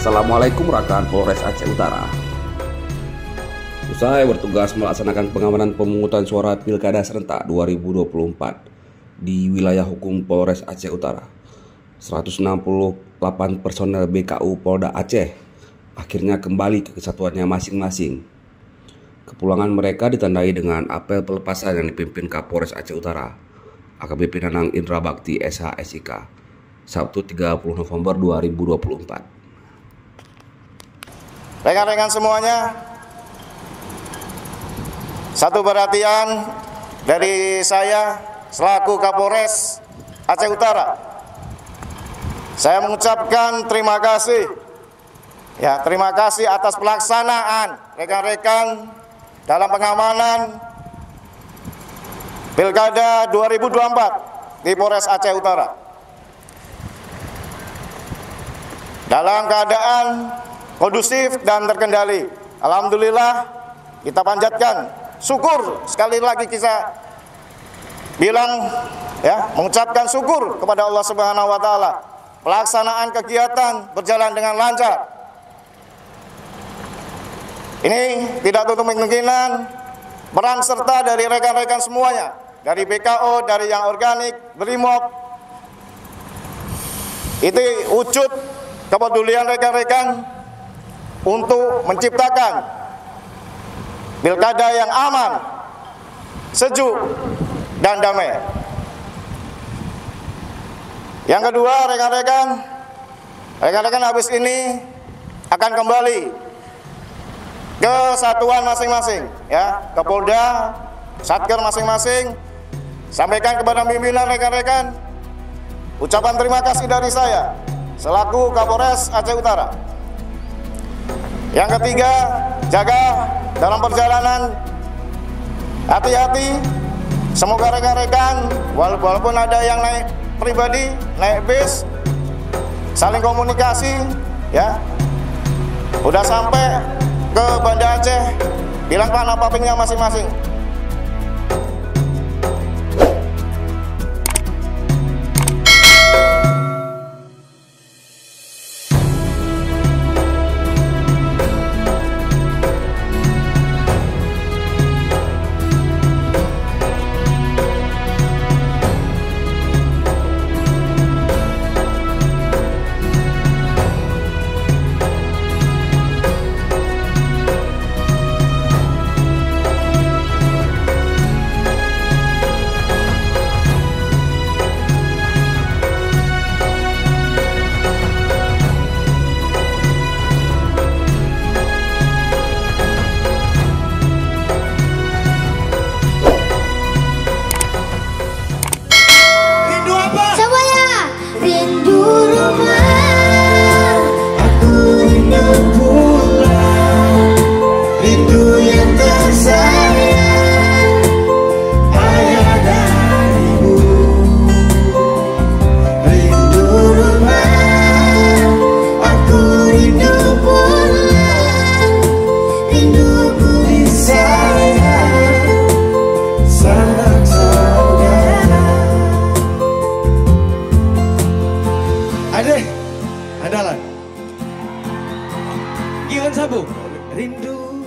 Assalamualaikum rekan Polres Aceh Utara. Usai bertugas melaksanakan pengamanan pemungutan suara Pilkada serentak 2024 di wilayah hukum Polres Aceh Utara, 168 personel BKU Polda Aceh akhirnya kembali ke kesatuannya masing-masing. Kepulangan mereka ditandai dengan apel pelepasan yang dipimpin Kapolres Aceh Utara, AKBP Nanang Indra Bakti SH-SIK, Sabtu 30 November 2024. Rekan-rekan semuanya, satu perhatian dari saya selaku Kapolres Aceh Utara. Saya mengucapkan terima kasih atas pelaksanaan rekan-rekan dalam pengamanan Pilkada 2024 di Polres Aceh Utara. Dalam keadaan kondusif dan terkendali. Alhamdulillah, kita panjatkan syukur, sekali lagi kita bilang mengucapkan syukur kepada Allah Subhanahu wa taala. Pelaksanaan kegiatan berjalan dengan lancar. Ini tidak tutup kemungkinan peran serta dari rekan-rekan semuanya, dari BKO, dari yang organik, BRIMOB. Itu wujud kepedulian rekan-rekan untuk menciptakan pilkada yang aman, sejuk, dan damai. Yang kedua, rekan-rekan habis ini akan kembali ke satuan masing-masing, ke Polda, Satker masing-masing. Sampaikan kepada pimpinan rekan-rekan ucapan terima kasih dari saya selaku Kapolres Aceh Utara. Yang ketiga, jaga dalam perjalanan, hati-hati. Semoga rekan-rekan walaupun ada yang naik pribadi, naik bis, saling komunikasi, udah sampai ke Banda Aceh, bilang Pak napapingnya masing-masing. Andalan Giwan Sabung, rindu